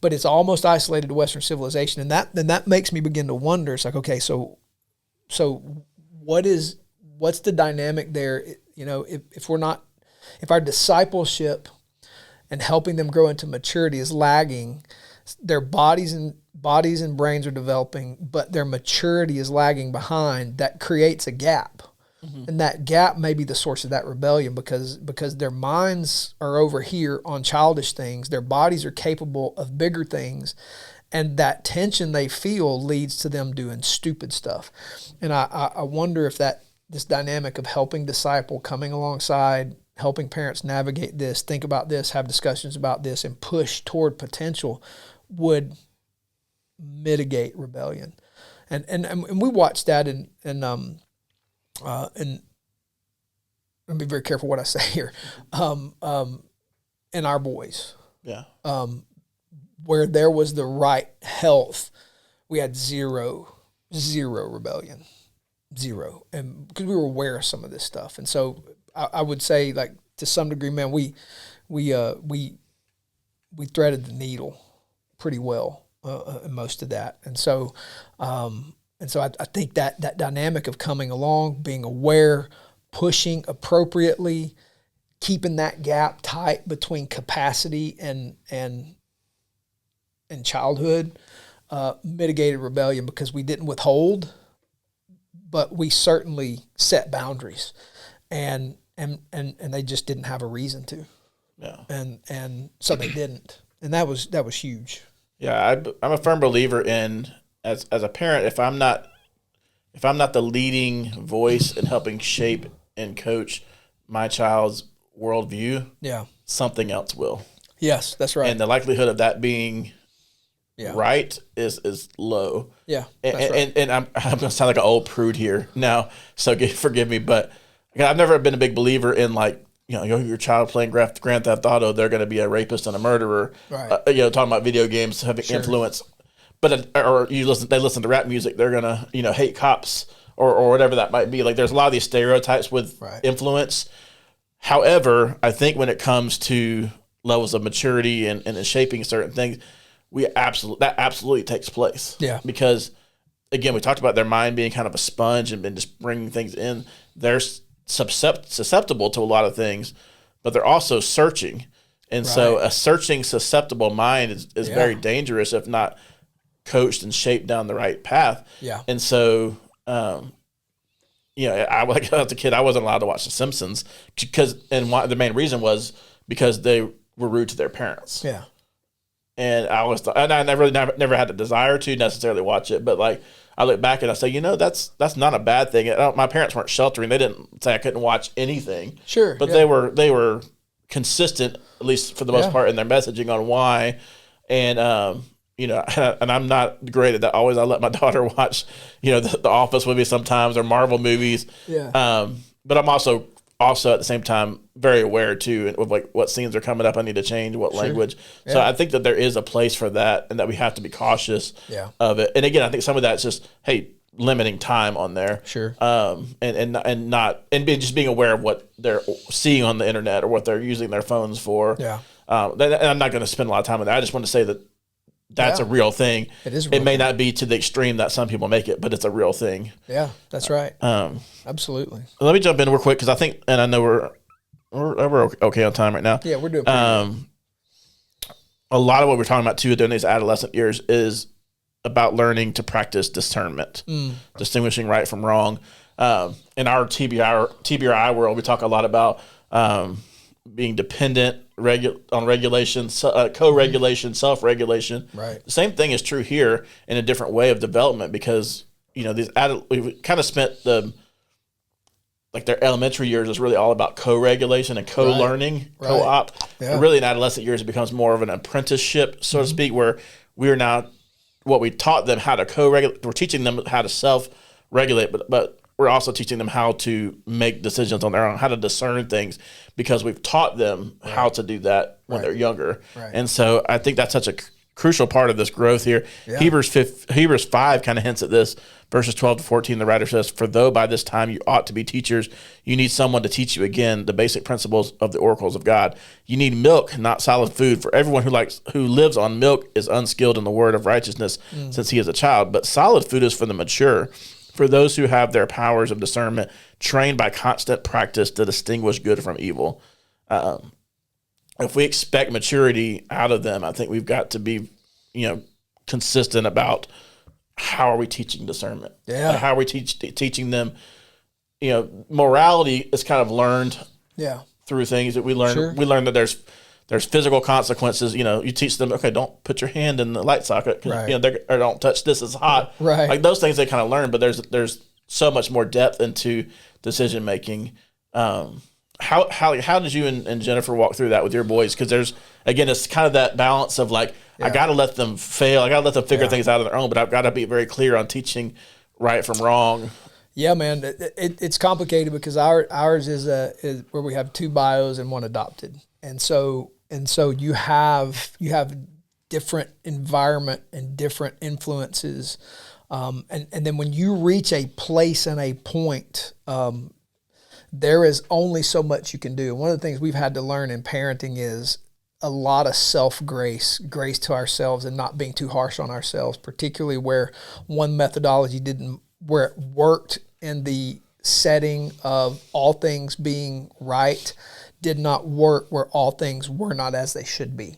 But it's almost isolated to Western civilization. And that makes me begin to wonder. It's like, okay, so what's the dynamic there? You know, if our discipleship and helping them grow into maturity is lagging, their bodies and brains are developing, but their maturity is lagging behind, that creates a gap. Mm-hmm. And that gap may be the source of that rebellion because their minds are over here on childish things. Their bodies are capable of bigger things. And that tension they feel leads to them doing stupid stuff. And I wonder if this dynamic of helping disciple, coming alongside, helping parents navigate this, think about this, have discussions about this, and push toward potential would mitigate rebellion. And we watched that and I'll be very careful what I say here. In our boys. Yeah. Where there was the right health, we had zero rebellion. Zero. And because we were aware of some of this stuff. And so I would say, like, to some degree, man, we threaded the needle pretty well in most of that. And so I think that dynamic of coming along, being aware, pushing appropriately, keeping that gap tight between capacity and childhood, mitigated rebellion because we didn't withhold, but we certainly set boundaries, and they just didn't have a reason to. Yeah. And so they didn't, and that was huge. Yeah, I'm a firm believer in as a parent, if I'm not the leading voice in helping shape and coach my child's worldview, yeah, something else will. Yes, that's right. And the likelihood of that being right is low. Yeah, and I'm gonna sound like an old prude here now, so forgive me, but I've never been a big believer in, like, you know, your child playing Grand Theft Auto, they're going to be a rapist and a murderer. Right. Talking about video games having influence, but they listen to rap music, they're going to hate cops or whatever that might be. Like, there's a lot of these stereotypes with influence. However, I think when it comes to levels of maturity and shaping certain things, that absolutely takes place. Yeah. Because again, we talked about their mind being kind of a sponge and just bringing things in. They're susceptible to a lot of things, but they're also searching. And so a searching, susceptible mind is very dangerous if not coached and shaped down the right path. Yeah. And so, as a kid, I wasn't allowed to watch The Simpsons the main reason was because they were rude to their parents. Yeah. And I never had the desire to necessarily watch it, but like I look back and I say, that's not a bad thing. My parents weren't sheltering; they didn't say I couldn't watch anything. Sure, but they were consistent, at least for the most part, in their messaging on why. And and I'm not great at that. Always, I let my daughter watch, the Office with me sometimes, or Marvel movies. Yeah. But I'm also at the same time very aware too of like what scenes are coming up I need to change, what language. So I think that there is a place for that and that we have to be cautious of it. And again, I think some of that's just, limiting time on there. Sure. And just being aware of what they're seeing on the internet or what they're using their phones for. Yeah. And I'm not going to spend a lot of time on that. I just want to say that's a real thing. It is. It may not be to the extreme that some people make it, but it's a real thing. Yeah, that's right. Absolutely. Let me jump in real quick because I think, and I know we're okay on time right now. Yeah, we're doing pretty good. A lot of what we're talking about too during these adolescent years is about learning to practice discernment, distinguishing right from wrong. In our TBRI world, we talk a lot about being dependent on regulation, co-regulation, self-regulation. Right. The same thing is true here in a different way of development because we kind of spent their elementary years is really all about co-regulation and co-learning, co-op. Yeah. And really in adolescent years, it becomes more of an apprenticeship, so to speak, where we are now what we taught them how to co-regulate. We're teaching them how to self-regulate, but we're also teaching them how to make decisions on their own, how to discern things, because we've taught them how to do that when they're younger. Right. And so I think that's such crucial part of this growth here. Yeah. Hebrews 5 kind of hints at this. Verses 12 to 14, the writer says, "For though by this time you ought to be teachers, you need someone to teach you again the basic principles of the oracles of God. You need milk, not solid food. For everyone who lives on milk is unskilled in the word of righteousness, since he is a child. But solid food is for the mature, for those who have their powers of discernment trained by constant practice to distinguish good from evil." If we expect maturity out of them, I think we've got to be, consistent about how are we teaching discernment? Yeah. How are we teaching them? Morality is kind of learned through things that we learn. Sure. We learn that there's physical consequences. You teach them, okay, don't put your hand in the light socket, Right. Or don't touch this, it's hot. Right. Like those things they kind of learn, but there's so much more depth into decision making. How did you and Jennifer walk through that with your boys? Because it's kind of that balance of like, I got to let them fail. I got to let them figure things out on their own, but I've got to be very clear on teaching right from wrong. Yeah, man, it's complicated because ours is where we have 2 bios and 1 adopted, and so you have different environment and different influences, and then when you reach a place and a point, there is only so much you can do. One of the things we've had to learn in parenting is a lot of grace to ourselves, and not being too harsh on ourselves, particularly where one methodology where it worked in the setting of all things being right, did not work where all things were not as they should be.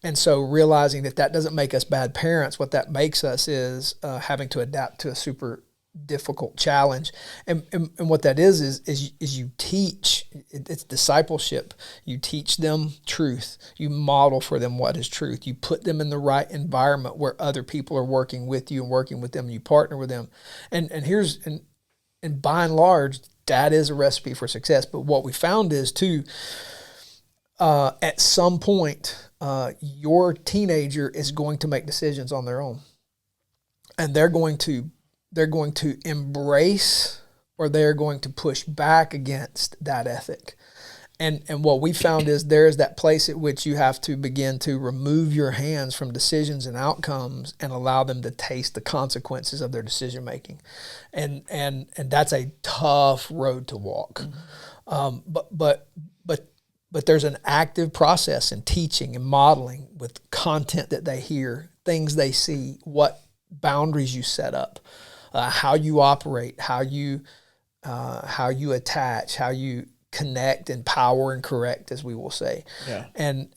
And so realizing that doesn't make us bad parents. What that makes us is having to adapt to a super difficult challenge, and what that is you teach. It's discipleship. You teach them truth. You model for them what is truth. You put them in the right environment where other people are working with you and working with them. You partner with them, and by and large, that is a recipe for success. But what we found is too, at some point, your teenager is going to make decisions on their own, and they're going to embrace, or they're going to push back against that ethic. And what we found is there is that place at which you have to begin to remove your hands from decisions and outcomes and allow them to taste the consequences of their decision making. And that's a tough road to walk. But there's an active process in teaching and modeling with content that they hear, things they see, what boundaries you set up, how you operate, how you attach, how you connect, empower, and correct, as we will say. Yeah. And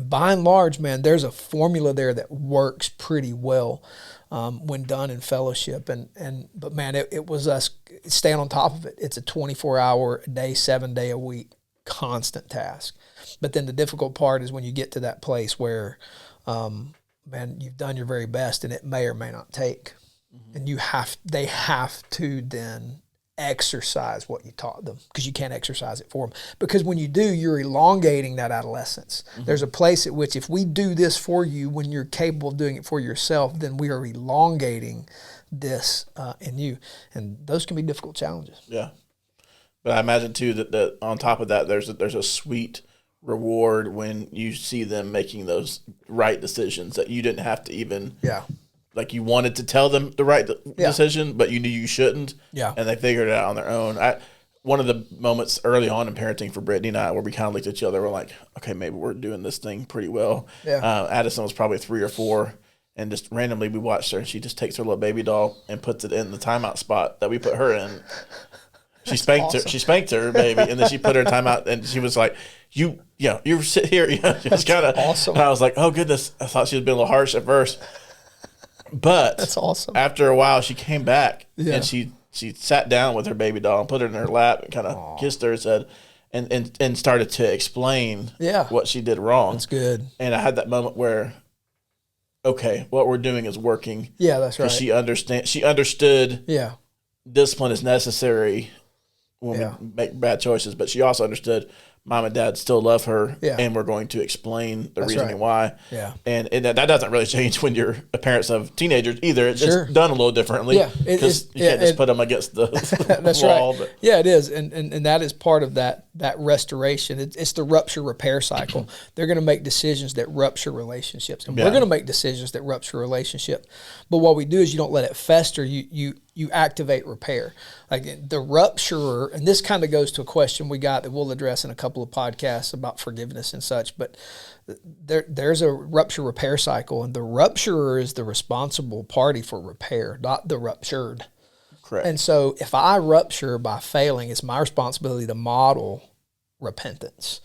by and large, man, there's a formula there that works pretty well when done in fellowship. But man, it was us staying on top of it. It's a 24-hour a day, 7-day a week, constant task. But then the difficult part is when you get to that place where, man, you've done your very best and it may or may not take. Mm-hmm. And they have to then exercise what you taught them, because you can't exercise it for them. Because when you do, you're elongating that adolescence. Mm-hmm. There's a place at which if we do this for you when you're capable of doing it for yourself, then we are elongating this in you. And those can be difficult challenges. Yeah. But I imagine too that on top of that, there's a sweet reward when you see them making those right decisions that you didn't have to even, like you wanted to tell them the right decision, but you knew you shouldn't. Yeah. And they figured it out on their own. One of the moments early on in parenting for Brittany and I, where we kind of looked at each other, we're like, okay, maybe we're doing this thing pretty well. Yeah. Addison was probably 3 or 4. And just randomly we watched her, and she just takes her little baby doll and puts it in the timeout spot that we put her in. She spanked her. She spanked her baby, and then she put her in timeout, and she was like, "You sit here." It's kind of awesome. And I was like, "Oh goodness!" I thought she was being a little harsh at first, but that's awesome. After a while, she came back and she sat down with her baby doll and put her in her lap and kind of kissed her and said, and started to explain what she did wrong. That's good. And I had that moment where, okay, what we're doing is working. Yeah, that's right. She understood. Discipline is necessary when we make bad choices, but she also understood mom and dad still love her, Yeah. and we're going to explain the reasoning right. why. Yeah. And that doesn't really change when you're parents of teenagers either. It's Sure. just done a little differently. Yeah, because you can't just put them against the That's wall. right. But Yeah, it is, and that is part of that restoration. It's the rupture repair cycle. They're going to make decisions that rupture relationships, and we're going to make decisions that rupture relationship. But what we do is you don't let it fester. You activate repair. Like the rupturer, and this kind of goes to a question we got that we'll address in a couple of podcasts about forgiveness and such. But there's a rupture repair cycle, and the rupturer is the responsible party for repair, not the ruptured. correct. And so if I rupture by failing, it's my responsibility to model repentance.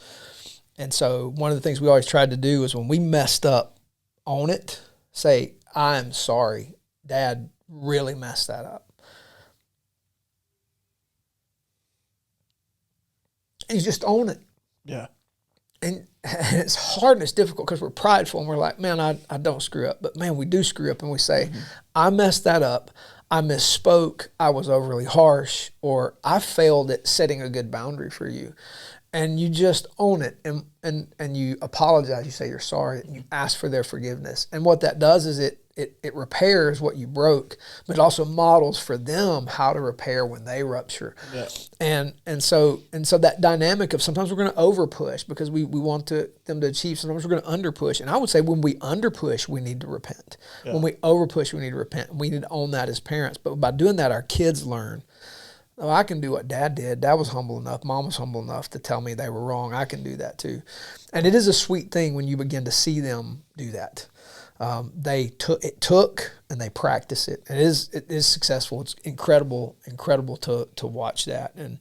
And so one of the things we always tried to do is when we messed up, own it, say, I'm sorry, Dad really messed that up. And you just own it. Yeah. And it's hard and it's difficult because we're prideful and we're like, man, I don't screw up. But man, we do screw up, and we say, I messed that up. I misspoke. I was overly harsh, or I failed at setting a good boundary for you. And you just own it, and you apologize. You say you're sorry, and you ask for their forgiveness. And what that does is it repairs what you broke, but it also models for them how to repair when they rupture. Yeah. And so that dynamic of sometimes we're going to over push because we want them to achieve. Sometimes we're going to under push. And I would say when we under push, we need to repent. Yeah. When we over push, we need to repent. We need to own that as parents. But by doing that, our kids learn, oh, I can do what Dad did. Dad was humble enough. Mom was humble enough to tell me they were wrong. I can do that too. And it is a sweet thing when you begin to see them do that. It took and they practice it. It is successful. It's incredible to watch that, and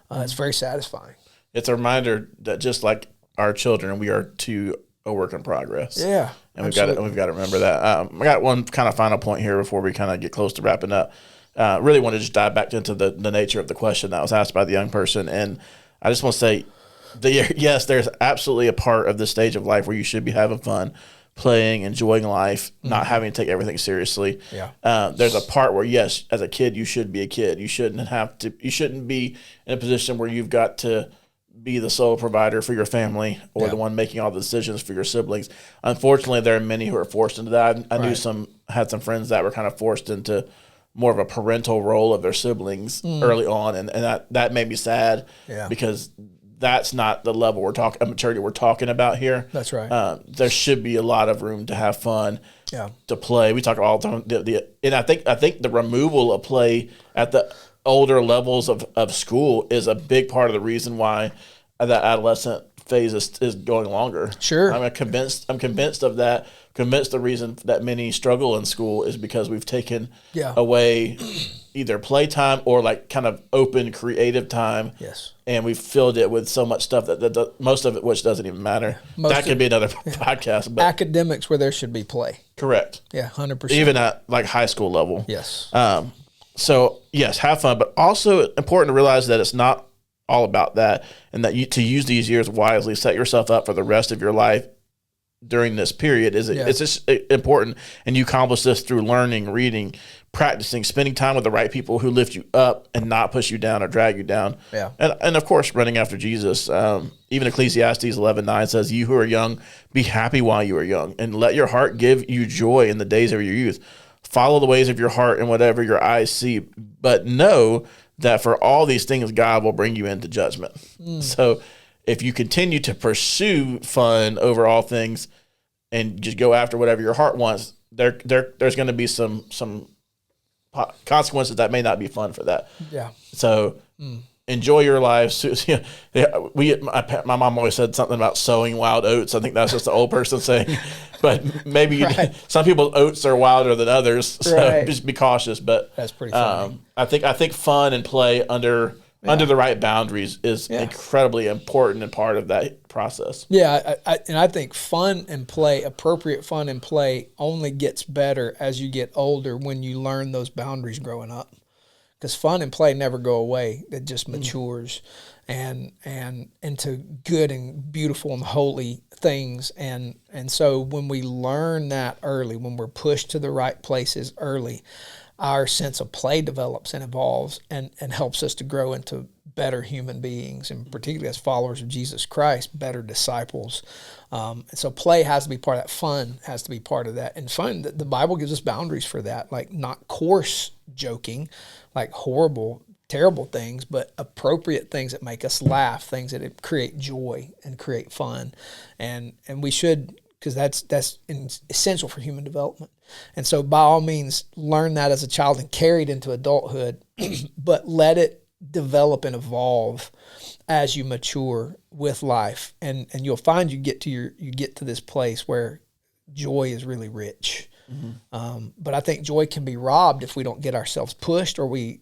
it's very satisfying. It's a reminder that just like our children, we are too a work in progress. Yeah, and we've got to remember that. I got one kind of final point here before we kind of get close to wrapping up. Really want to just dive back into the nature of the question that was asked by the young person, and I just want to say, yes, there's absolutely a part of this stage of life where you should be having fun, playing, enjoying life, not having to take everything seriously. Yeah. There's a part where, yes, as a kid, you should be a kid. You shouldn't be in a position where you've got to be the sole provider for your family or the one making all the decisions for your siblings. Unfortunately, there are many who are forced into that. I knew had some friends that were kind of forced into more of a parental role of their siblings early on. And that made me sad because that's not the level of maturity we're talking about here. That's right. There should be a lot of room to have fun, to play. We talk all the time. And I think the removal of play at the older levels of school is a big part of the reason why that adolescent phase is going longer. Sure. I'm convinced of that. Convinced the reason that many struggle in school is because we've taken away either playtime or like kind of open creative time. Yes. And we've filled it with so much stuff that most of it which doesn't even matter. That could be another podcast. But academics where there should be play. Correct. Yeah, 100%. Even at like high school level. Yes. So yes, have fun, but also important to realize that it's not all about that, and that to use these years wisely, set yourself up for the rest of your life during this period. It's just important, and you accomplish this through learning, reading, practicing, spending time with the right people who lift you up and not push you down or drag you down. Yeah. And of course, running after Jesus. Even Ecclesiastes 11:9 says, "You who are young, be happy while you are young, and let your heart give you joy in the days of your youth. Follow the ways of your heart and whatever your eyes see, but know that for all these things, God will bring you into judgment." So if you continue to pursue fun over all things and just go after whatever your heart wants, there's going to be some consequences that may not be fun for that. Yeah. So enjoy your lives. My mom always said something about sowing wild oats. I think that's just the old person saying, but maybe some people's oats are wilder than others. So just be cautious. But that's pretty funny. I think fun and play under the right boundaries is incredibly important and part of that process. Yeah, I think fun and play, appropriate fun and play, only gets better as you get older when you learn those boundaries growing up. Because fun and play never go away; it just matures, and into good and beautiful and holy things. And so when we learn that early, when we're pushed to the right places early, our sense of play develops and evolves and helps us to grow into better human beings, and particularly as followers of Jesus Christ, better disciples. And so play has to be part of that. Fun has to be part of that. And fun, the Bible gives us boundaries for that, like not coarse joking, like horrible, terrible things, but appropriate things that make us laugh, things that create joy and create fun. And we should, because that's essential for human development. And so by all means, learn that as a child and carry it into adulthood, but let it develop and evolve as you mature with life. And you'll find you get to this place where joy is really rich. But I think joy can be robbed if we don't get ourselves pushed, or we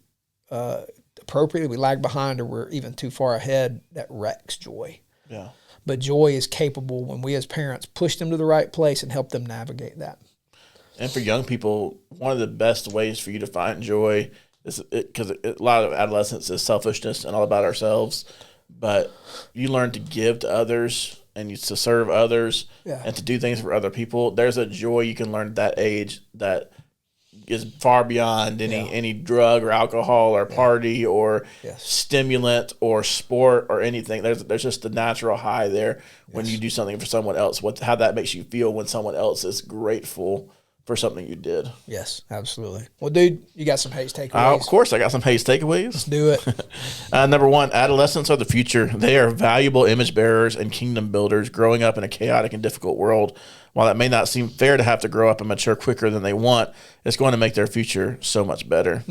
appropriately, we lag behind, or we're even too far ahead. That wrecks joy. Yeah. But joy is capable when we as parents push them to the right place and help them navigate that. And for young people, one of the best ways for you to find joy is because a lot of adolescence is selfishness and all about ourselves. But you learn to give to others and to serve others and to do things for other people. There's a joy you can learn at that age that is far beyond any drug or alcohol or party or stimulant or sport or anything. There's just a natural high there when you do something for someone else. How that makes you feel when someone else is grateful for something you did. Yes, absolutely. Well, dude, you got some Hayes takeaways? Of course, I got some Hayes takeaways. Let's do it. Number one, adolescents are the future. They are valuable image bearers and kingdom builders growing up in a chaotic and difficult world. While it may not seem fair to have to grow up and mature quicker than they want, it's going to make their future so much better.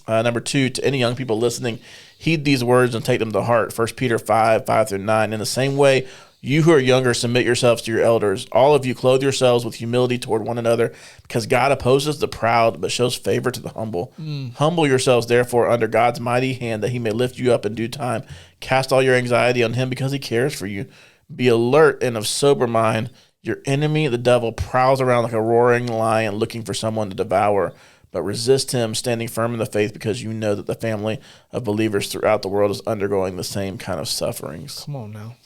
Number two, to any young people listening, heed these words and take them to heart. 1 Peter 5:5-9. In the same way, you who are younger, submit yourselves to your elders. All of you clothe yourselves with humility toward one another, because God opposes the proud, but shows favor to the humble. Humble yourselves, therefore, under God's mighty hand, that he may lift you up in due time. Cast all your anxiety on him, because he cares for you. Be alert and of sober mind. Your enemy, the devil, prowls around like a roaring lion looking for someone to devour. But resist him, standing firm in the faith, because you know that the family of believers throughout the world is undergoing the same kind of sufferings. Come on now.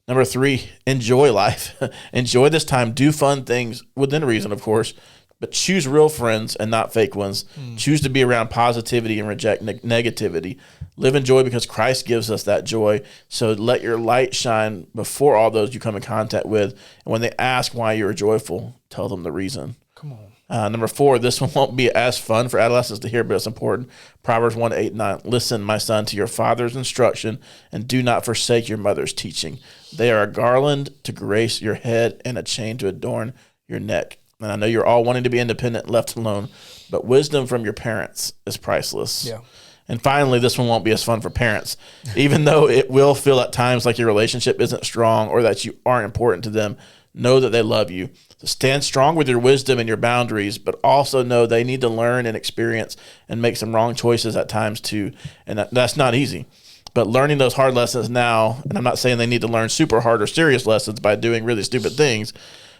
Number three, enjoy life. Enjoy this time. Do fun things within reason, of course, but choose real friends and not fake ones. Choose to be around positivity and reject negativity. Live in joy because Christ gives us that joy. So let your light shine before all those you come in contact with. And when they ask why you're joyful, tell them the reason. Come on. Number four, this one won't be as fun for adolescents to hear, but it's important. Proverbs 1:8-9. Listen, my son, to your father's instruction, and do not forsake your mother's teaching. They are a garland to grace your head and a chain to adorn your neck. And I know you're all wanting to be independent, left alone, but wisdom from your parents is priceless. Yeah. And finally, this one won't be as fun for parents. Even though it will feel at times like your relationship isn't strong or that you aren't important to them, know that they love you. So stand strong with your wisdom and your boundaries, but also know they need to learn and experience and make some wrong choices at times too. And that's not easy. But learning those hard lessons now, and I'm not saying they need to learn super hard or serious lessons by doing really stupid things,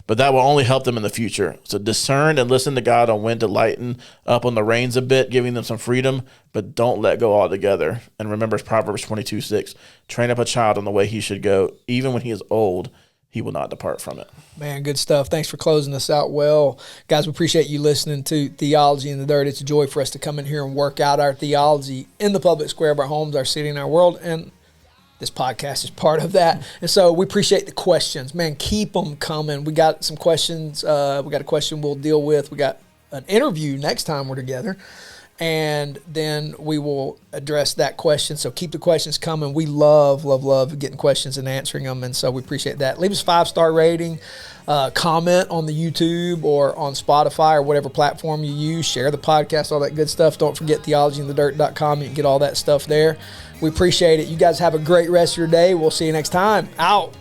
but that will only help them in the future. So discern and listen to God on when to lighten up on the reins a bit, giving them some freedom, but don't let go altogether. And remember Proverbs 22:6, train up a child on the way he should go. Even when he is old, he will not depart from it. Man, good stuff. Thanks for closing us out well. Guys, we appreciate you listening to Theology in the Dirt. It's a joy for us to come in here and work out our theology in the public square of our homes, our city, and our world. And this podcast is part of that. And so we appreciate the questions. Man, keep them coming. We got some questions. We got a question we'll deal with. We got an interview next time we're together. And then we will address that question. So keep the questions coming. We love getting questions and answering them. And so we appreciate that. Leave us a 5-star rating, comment on the YouTube or on Spotify or whatever platform you use. Share the podcast, all that good stuff. Don't forget theologyinthedirt.com. You can get all that stuff there. We appreciate it. You guys have a great rest of your day. We'll see you next time. Out.